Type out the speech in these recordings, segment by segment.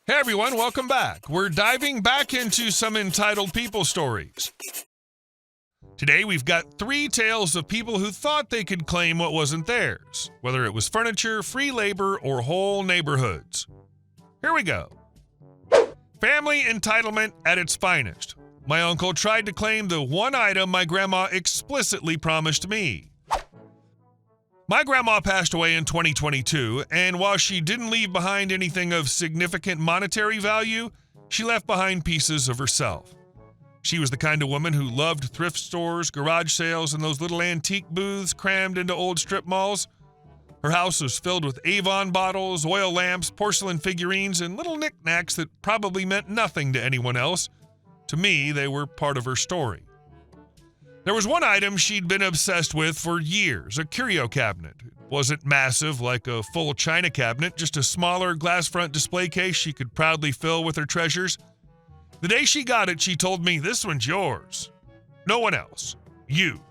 Hey everyone, welcome back. We're diving back into some entitled people stories. Today we've got 3 tales of people who thought they could claim what wasn't theirs, whether it was furniture, free labor, or whole neighborhoods. Here we go. Family entitlement at its finest. My uncle tried to claim the one item my grandma explicitly promised me. My grandma passed away in 2022, and while she didn't leave behind anything of significant monetary value, she left behind pieces of herself. She was the kind of woman who loved thrift stores, garage sales, and those little antique booths crammed into old strip malls. Her house was filled with Avon bottles, oil lamps, porcelain figurines, and little knickknacks that probably meant nothing to anyone else. To me, they were part of her story. There was one item she'd been obsessed with for years, a curio cabinet. It wasn't massive like a full china cabinet, just a smaller glass front display case she could proudly fill with her treasures. The day she got it, she told me, "This one's yours. No one else. You."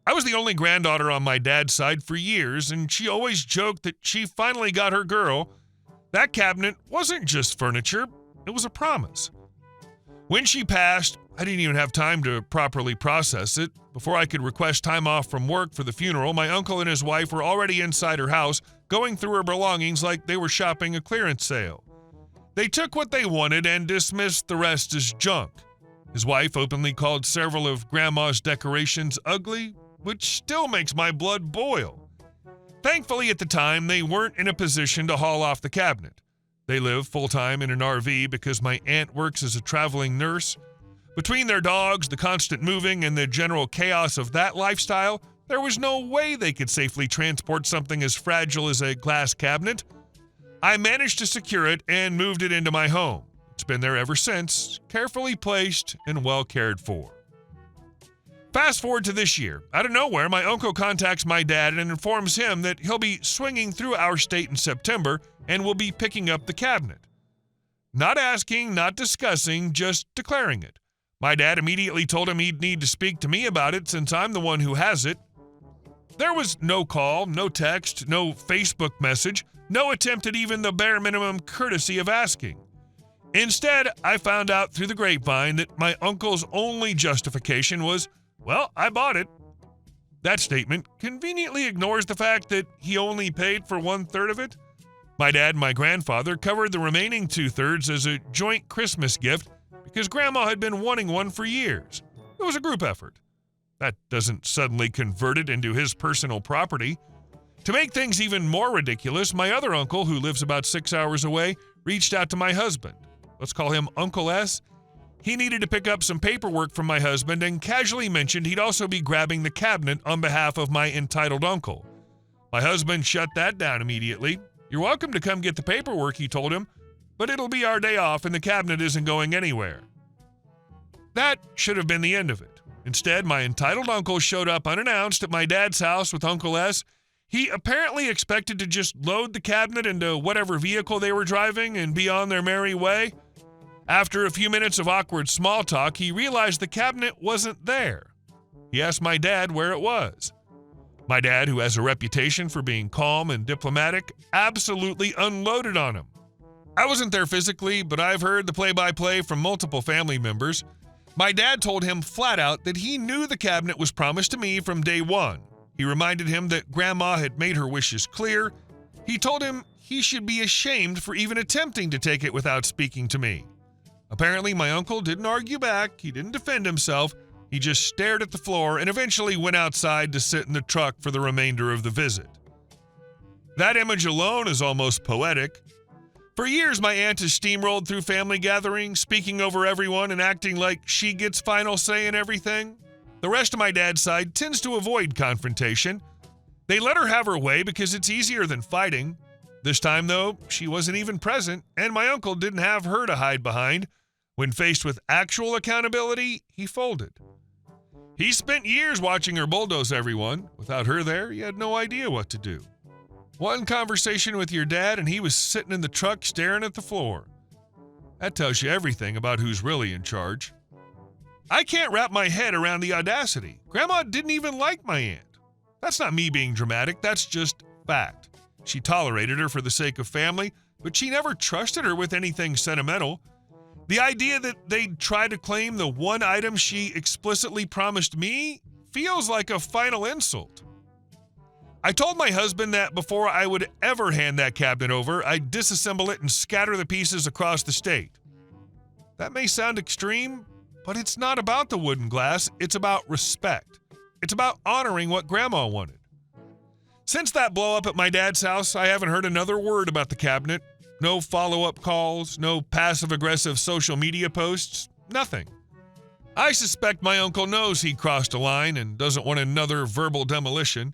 I was the only granddaughter on my dad's side for years, and she always joked that she finally got her girl. That cabinet wasn't just furniture, it was a promise. When she passed, I didn't even have time to properly process it. Before I could request time off from work for the funeral, my uncle and his wife were already inside her house, going through her belongings like they were shopping a clearance sale. They took what they wanted and dismissed the rest as junk. His wife openly called several of Grandma's decorations ugly, which still makes my blood boil. Thankfully, at the time, they weren't in a position to haul off the cabinet. They live full-time in an RV because my aunt works as a traveling nurse. Between their dogs, the constant moving, and the general chaos of that lifestyle, there was no way they could safely transport something as fragile as a glass cabinet. I managed to secure it and moved it into my home. It's been there ever since, carefully placed and well cared for. Fast forward to this year. Out of nowhere, my uncle contacts my dad and informs him that he'll be swinging through our state in September and will be picking up the cabinet. Not asking, not discussing, just declaring it. My dad immediately told him he'd need to speak to me about it since I'm the one who has it. There was no call, no text, no Facebook message, no attempt at even the bare minimum courtesy of asking. Instead, I found out through the grapevine that my uncle's only justification was, "Well, I bought it." That statement conveniently ignores the fact that he only paid for 1/3 of it. My dad and my grandfather covered the remaining 2/3 as a joint Christmas gift because Grandma had been wanting one for years. It was a group effort. That doesn't suddenly convert it into his personal property. To make things even more ridiculous, my other uncle, who lives about 6 hours away, reached out to my husband. Let's call him Uncle S. He needed to pick up some paperwork from my husband and casually mentioned he'd also be grabbing the cabinet on behalf of my entitled uncle. My husband shut that down immediately. "You're welcome to come get the paperwork," he told him, "but it'll be our day off and the cabinet isn't going anywhere." That should have been the end of it. Instead, my entitled uncle showed up unannounced at my dad's house with Uncle S. He apparently expected to just load the cabinet into whatever vehicle they were driving and be on their merry way. After a few minutes of awkward small talk, he realized the cabinet wasn't there. He asked my dad where it was. My dad, who has a reputation for being calm and diplomatic, absolutely unloaded on him. I wasn't there physically, but I've heard the play-by-play from multiple family members. My dad told him flat out that he knew the cabinet was promised to me from day one. He reminded him that Grandma had made her wishes clear. He told him he should be ashamed for even attempting to take it without speaking to me. Apparently, my uncle didn't argue back. He didn't defend himself. He just stared at the floor and eventually went outside to sit in the truck for the remainder of the visit. That image alone is almost poetic. For years, my aunt has steamrolled through family gatherings, speaking over everyone and acting like she gets final say in everything. The rest of my dad's side tends to avoid confrontation. They let her have her way because it's easier than fighting. This time, though, she wasn't even present, and my uncle didn't have her to hide behind. When faced with actual accountability, he folded. He spent years watching her bulldoze everyone. Without her there, he had no idea what to do. One conversation with your dad, and he was sitting in the truck staring at the floor. That tells you everything about who's really in charge. I can't wrap my head around the audacity. Grandma didn't even like my aunt. That's not me being dramatic, that's just fact. She tolerated her for the sake of family, but she never trusted her with anything sentimental. The idea that they'd try to claim the one item she explicitly promised me feels like a final insult. I told my husband that before I would ever hand that cabinet over, I'd disassemble it and scatter the pieces across the state. That may sound extreme, but it's not about the wooden glass, it's about respect. It's about honoring what Grandma wanted. Since that blow up at my dad's house, I haven't heard another word about the cabinet. No follow-up calls, no passive-aggressive social media posts, nothing. I suspect my uncle knows he crossed a line and doesn't want another verbal demolition.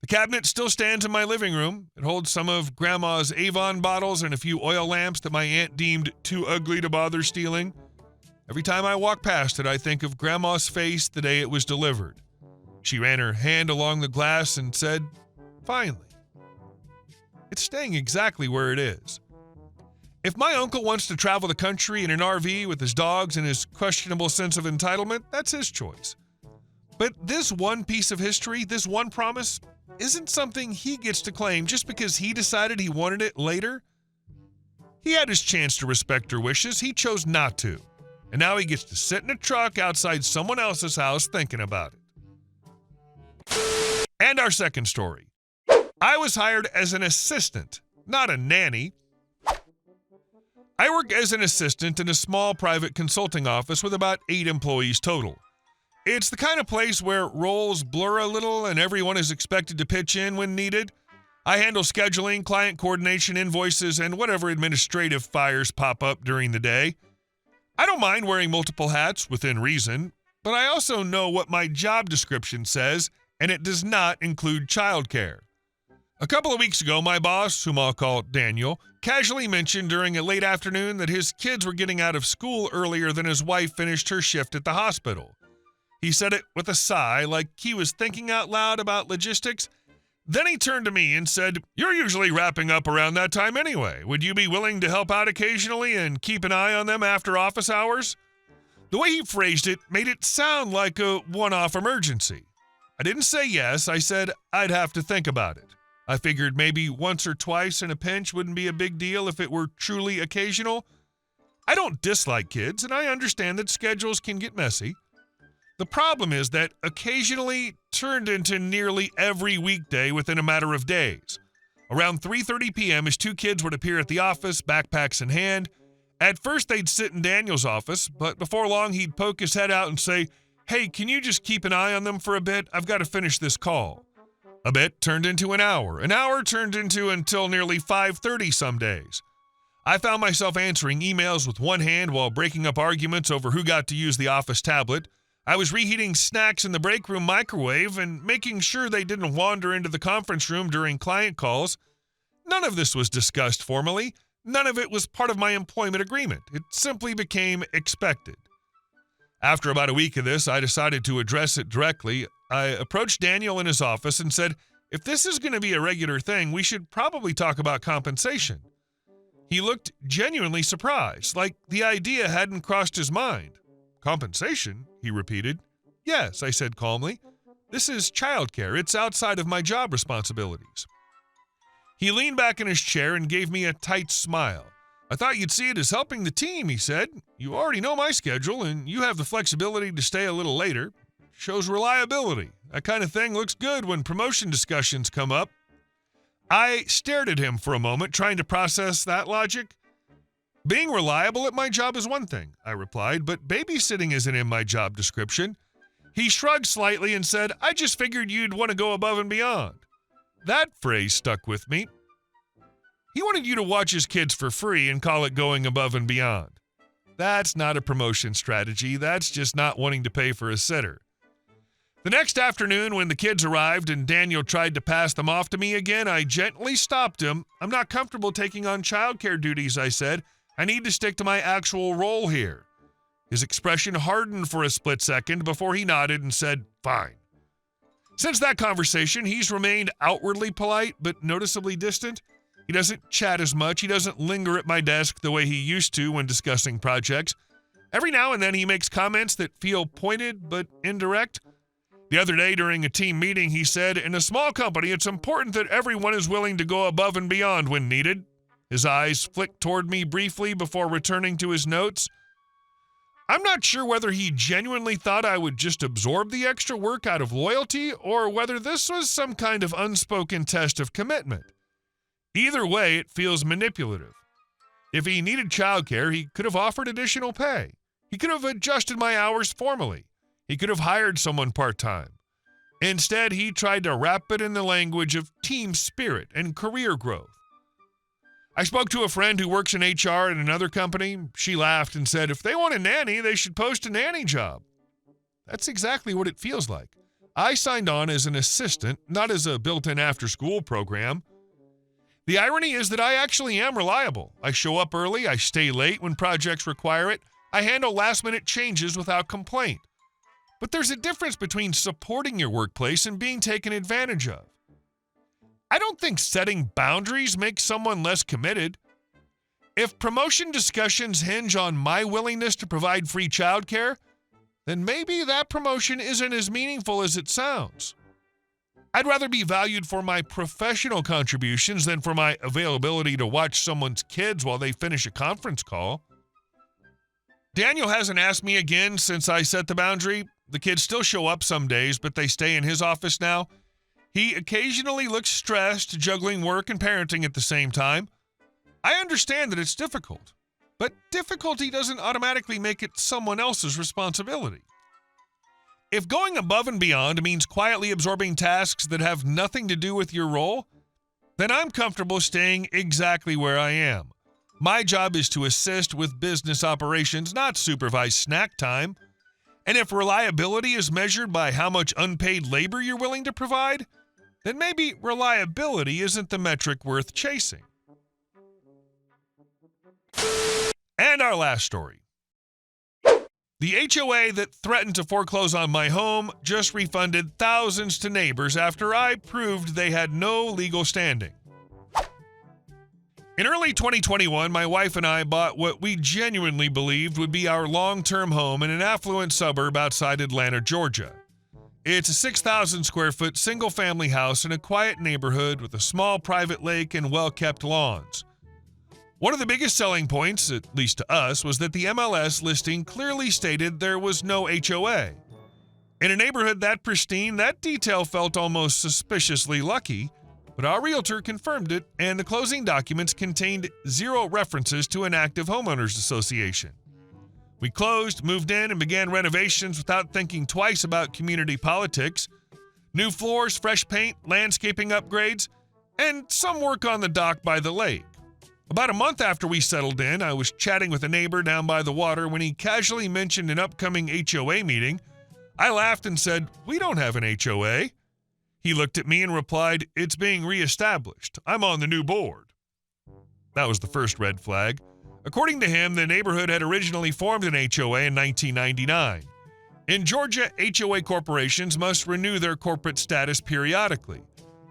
The cabinet still stands in my living room. It holds some of Grandma's Avon bottles and a few oil lamps that my aunt deemed too ugly to bother stealing. Every time I walk past it, I think of Grandma's face the day it was delivered. She ran her hand along the glass and said, "Finally." It's staying exactly where it is. If my uncle wants to travel the country in an RV with his dogs and his questionable sense of entitlement, that's his choice. But this one piece of history, this one promise, isn't something he gets to claim just because he decided he wanted it later. He had his chance to respect her wishes. He chose not to. And now he gets to sit in a truck outside someone else's house thinking about it. And our second story. I was hired as an assistant, not a nanny. I work as an assistant in a small private consulting office with about 8 employees total. It's the kind of place where roles blur a little and everyone is expected to pitch in when needed. I handle scheduling, client coordination, invoices, and whatever administrative fires pop up during the day. I don't mind wearing multiple hats within reason, but I also know what my job description says, and it does not include childcare. A couple of weeks ago, my boss, whom I'll call Daniel, casually mentioned during a late afternoon that his kids were getting out of school earlier than his wife finished her shift at the hospital. He said it with a sigh, like he was thinking out loud about logistics. Then he turned to me and said, "You're usually wrapping up around that time anyway. Would you be willing to help out occasionally and keep an eye on them after office hours?" The way he phrased it made it sound like a one-off emergency. I didn't say yes. I said I'd have to think about it. I figured maybe once or twice in a pinch wouldn't be a big deal if it were truly occasional. I don't dislike kids, and I understand that schedules can get messy. The problem is that occasionally turned into nearly every weekday within a matter of days. Around 3:30 p.m., his 2 kids would appear at the office, backpacks in hand. At first, they'd sit in Daniel's office, but before long, he'd poke his head out and say, "Hey, can you just keep an eye on them for a bit? I've got to finish this call." A bit turned into an hour turned into until nearly 5:30 some days. I found myself answering emails with one hand while breaking up arguments over who got to use the office tablet. I was reheating snacks in the break room microwave and making sure they didn't wander into the conference room during client calls. None of this was discussed formally. None of it was part of my employment agreement. It simply became expected. After about a week of this, I decided to address it directly. I approached Daniel in his office and said, "If this is going to be a regular thing, we should probably talk about compensation." He looked genuinely surprised, like the idea hadn't crossed his mind. "Compensation?" he repeated. "Yes," I said calmly. "This is childcare. It's outside of my job responsibilities." He leaned back in his chair and gave me a tight smile. "I thought you'd see it as helping the team," he said. "You already know my schedule, and you have the flexibility to stay a little later. Shows reliability. That kind of thing looks good when promotion discussions come up." I stared at him for a moment, trying to process that logic. "Being reliable at my job is one thing," I replied, "but babysitting isn't in my job description." He shrugged slightly and said, "I just figured you'd want to go above and beyond." That phrase stuck with me. He wanted you to watch his kids for free and call it going above and beyond. That's not a promotion strategy. That's just not wanting to pay for a sitter. The next afternoon, when the kids arrived and Daniel tried to pass them off to me again, I gently stopped him. "I'm not comfortable taking on childcare duties," I said. "I need to stick to my actual role here." His expression hardened for a split second before he nodded and said, "Fine." Since that conversation, he's remained outwardly polite but noticeably distant. He doesn't chat as much. He doesn't linger at my desk the way he used to when discussing projects. Every now and then he makes comments that feel pointed but indirect. The other day during a team meeting, he said, "In a small company, it's important that everyone is willing to go above and beyond when needed." His eyes flicked toward me briefly before returning to his notes. I'm not sure whether he genuinely thought I would just absorb the extra work out of loyalty or whether this was some kind of unspoken test of commitment. Either way, it feels manipulative. If he needed childcare, he could have offered additional pay. He could have adjusted my hours formally. He could have hired someone part-time. Instead, he tried to wrap it in the language of team spirit and career growth. I spoke to a friend who works in HR at another company. She laughed and said, if they want a nanny, they should post a nanny job. That's exactly what it feels like. I signed on as an assistant, not as a built-in after-school program. The irony is that I actually am reliable. I show up early, I stay late when projects require it, I handle last-minute changes without complaint. But there's a difference between supporting your workplace and being taken advantage of. I don't think setting boundaries makes someone less committed. If promotion discussions hinge on my willingness to provide free childcare, then maybe that promotion isn't as meaningful as it sounds. I'd rather be valued for my professional contributions than for my availability to watch someone's kids while they finish a conference call. Daniel hasn't asked me again since I set the boundary. The kids still show up some days, but they stay in his office now. He occasionally looks stressed, juggling work and parenting at the same time. I understand that it's difficult, but difficulty doesn't automatically make it someone else's responsibility. If going above and beyond means quietly absorbing tasks that have nothing to do with your role, then I'm comfortable staying exactly where I am. My job is to assist with business operations, not supervise snack time. And if reliability is measured by how much unpaid labor you're willing to provide, then maybe reliability isn't the metric worth chasing. And our last story. The HOA that threatened to foreclose on my home just refunded thousands to neighbors after I proved they had no legal standing. In early 2021, my wife and I bought what we genuinely believed would be our long-term home in an affluent suburb outside Atlanta, Georgia. It's a 6,000 square foot single-family house in a quiet neighborhood with a small private lake and well-kept lawns. One of the biggest selling points, at least to us, was that the MLS listing clearly stated there was no HOA. In a neighborhood that pristine, that detail felt almost suspiciously lucky, but our realtor confirmed it, and the closing documents contained zero references to an active homeowners association. We closed, moved in, and began renovations without thinking twice about community politics. New floors, fresh paint, landscaping upgrades, and some work on the dock by the lake. About a month after we settled in, I was chatting with a neighbor down by the water when he casually mentioned an upcoming HOA meeting. I laughed and said, "We don't have an HOA." He looked at me and replied, "It's being reestablished. I'm on the new board." That was the first red flag. According to him, the neighborhood had originally formed an HOA in 1999. In Georgia, HOA corporations must renew their corporate status periodically.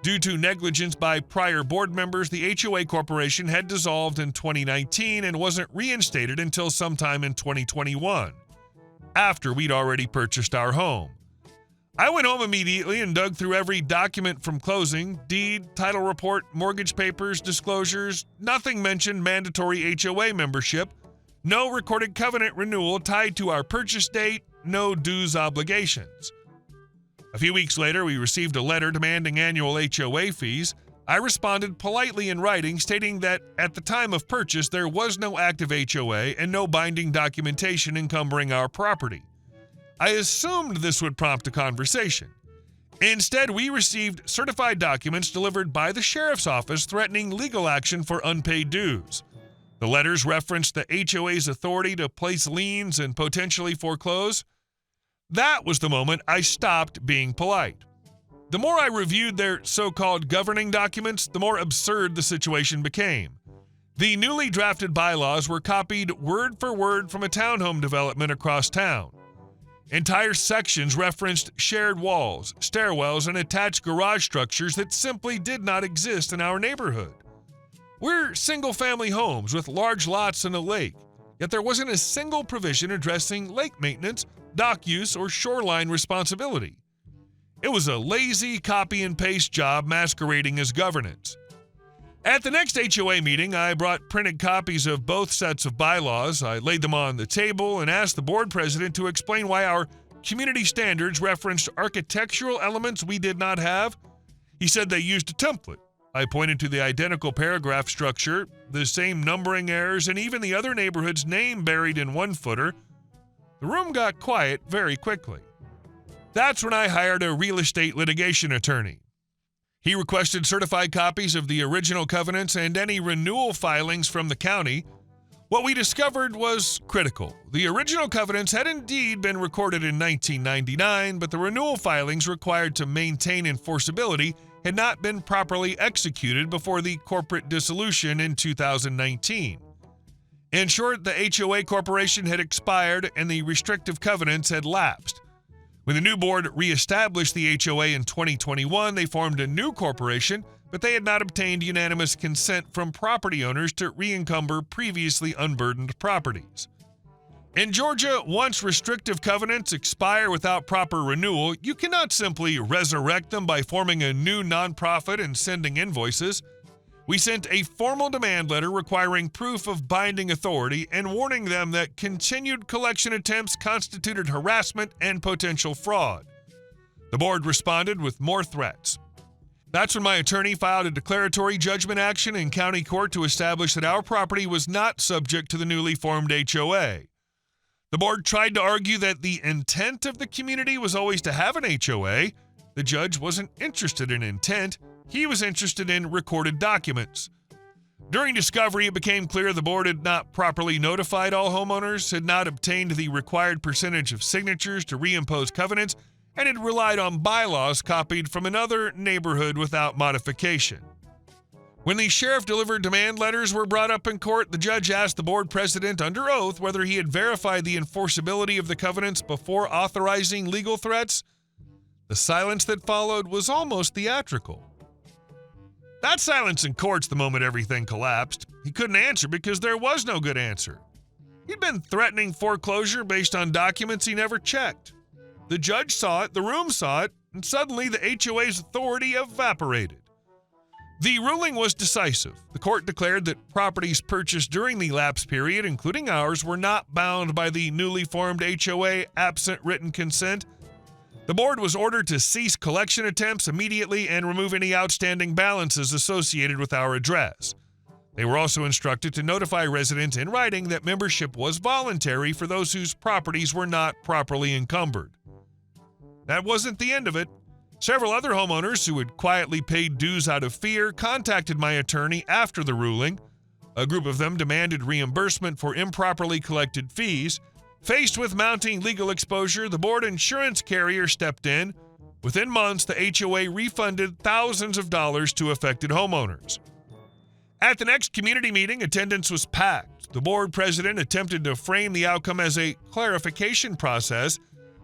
Due to negligence by prior board members, the HOA corporation had dissolved in 2019 and wasn't reinstated until sometime in 2021, after we'd already purchased our home. I went home immediately and dug through every document from closing, deed, title report, mortgage papers, disclosures. Nothing mentioned mandatory HOA membership, no recorded covenant renewal tied to our purchase date, no dues obligations. A few weeks later, we received a letter demanding annual HOA fees. I responded politely in writing, stating that at the time of purchase, there was no active HOA and no binding documentation encumbering our property. I assumed this would prompt a conversation. Instead, we received certified documents delivered by the sheriff's office threatening legal action for unpaid dues. The letters referenced the HOA's authority to place liens and potentially foreclose. That was the moment I stopped being polite. The more I reviewed their so-called governing documents, the more absurd the situation became. The newly drafted bylaws were copied word for word from a townhome development across town. Entire sections referenced shared walls, stairwells, and attached garage structures that simply did not exist in our neighborhood. We're single-family homes with large lots and a lake, yet there wasn't a single provision addressing lake maintenance, dock use, or shoreline responsibility. It was a lazy copy-and-paste job masquerading as governance. At the next HOA meeting, I brought printed copies of both sets of bylaws. I laid them on the table and asked the board president to explain why our community standards referenced architectural elements we did not have. He said they used a template. I pointed to the identical paragraph structure, the same numbering errors, and even the other neighborhood's name buried in one footer. The room got quiet very quickly. That's when I hired a real estate litigation attorney. He requested certified copies of the original covenants and any renewal filings from the county. What we discovered was critical. The original covenants had indeed been recorded in 1999, but the renewal filings required to maintain enforceability had not been properly executed before the corporate dissolution in 2019. In short, the HOA corporation had expired and the restrictive covenants had lapsed. When the new board reestablished the HOA in 2021, they formed a new corporation, but they had not obtained unanimous consent from property owners to re-encumber previously unburdened properties. In Georgia, once restrictive covenants expire without proper renewal, you cannot simply resurrect them by forming a new nonprofit and sending invoices. We sent a formal demand letter requiring proof of binding authority and warning them that continued collection attempts constituted harassment and potential fraud. The board responded with more threats. That's when my attorney filed a declaratory judgment action in county court to establish that our property was not subject to the newly formed HOA. The board tried to argue that the intent of the community was always to have an HOA. The judge wasn't interested in intent. He was interested in recorded documents. During discovery, it became clear the board had not properly notified all homeowners, had not obtained the required percentage of signatures to reimpose covenants, and had relied on bylaws copied from another neighborhood without modification. When the sheriff-delivered demand letters were brought up in court, the judge asked the board president under oath whether he had verified the enforceability of the covenants before authorizing legal threats. The silence that followed was almost theatrical. That silence in court's the moment everything collapsed. He couldn't answer because there was no good answer. He'd been threatening foreclosure based on documents he never checked. The judge saw it, the room saw it, and suddenly the HOA's authority evaporated. The ruling was decisive. The court declared that properties purchased during the lapse period, including ours, were not bound by the newly formed HOA absent written consent. The board was ordered to cease collection attempts immediately and remove any outstanding balances associated with our address. They were also instructed to notify residents in writing that membership was voluntary for those whose properties were not properly encumbered. That wasn't the end of it. Several other homeowners who had quietly paid dues out of fear contacted my attorney after the ruling. A group of them demanded reimbursement for improperly collected fees. Faced with mounting legal exposure, the board insurance carrier stepped in. Within months, the HOA refunded thousands of dollars to affected homeowners. At the next community meeting, attendance was packed. The board president attempted to frame the outcome as a clarification process.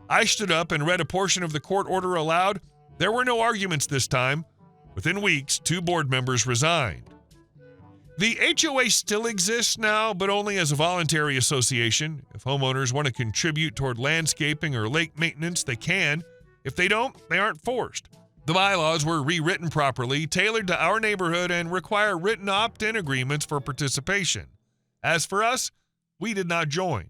I stood up and read a portion of the court order aloud. There were no arguments this time. Within weeks, 2 board members resigned. The HOA still exists now, but only as a voluntary association. If homeowners want to contribute toward landscaping or lake maintenance, they can. If they don't, they aren't forced. The bylaws were rewritten properly, tailored to our neighborhood, and require written opt-in agreements for participation. As for us, we did not join.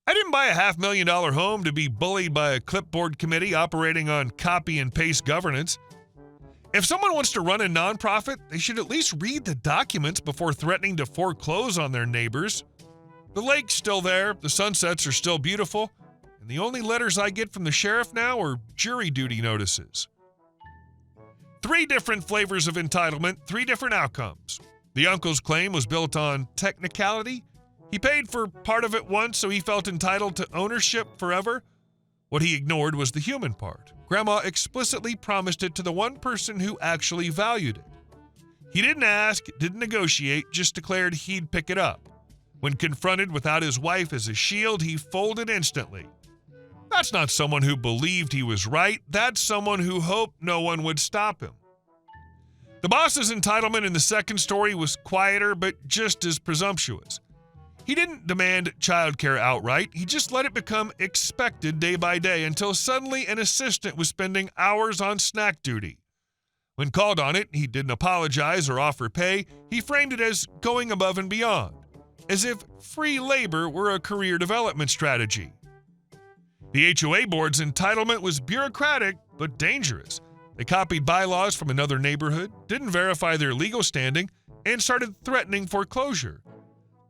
I didn't buy a $500,000 home to be bullied by a clipboard committee operating on copy and paste governance. If someone wants to run a nonprofit, they should at least read the documents before threatening to foreclose on their neighbors. The lake's still there, the sunsets are still beautiful, and the only letters I get from the sheriff now are jury duty notices. 3 different flavors of entitlement, 3 different outcomes. The uncle's claim was built on technicality. He paid for part of it once, so he felt entitled to ownership forever. What he ignored was the human part. Grandma explicitly promised it to the one person who actually valued it. He didn't ask, didn't negotiate, just declared he'd pick it up. When confronted without his wife as a shield, he folded instantly. That's not someone who believed he was right. That's someone who hoped no one would stop him. The boss's entitlement in the second story was quieter, but just as presumptuous. He didn't demand childcare outright. He just let it become expected day by day until suddenly an assistant was spending hours on snack duty. When called on it, he didn't apologize or offer pay. He framed it as going above and beyond, as if free labor were a career development strategy. The HOA board's entitlement was bureaucratic but dangerous. They copied bylaws from another neighborhood, didn't verify their legal standing, and started threatening foreclosure.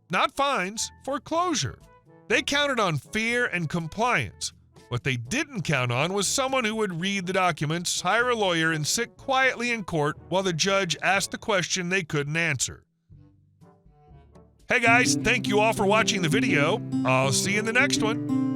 Not fines, foreclosure. They counted on fear and compliance. What they didn't count on was someone who would read the documents, hire a lawyer, and sit quietly in court while the judge asked the question they couldn't answer. Hey guys, thank you all for watching the video. I'll see you in the next one.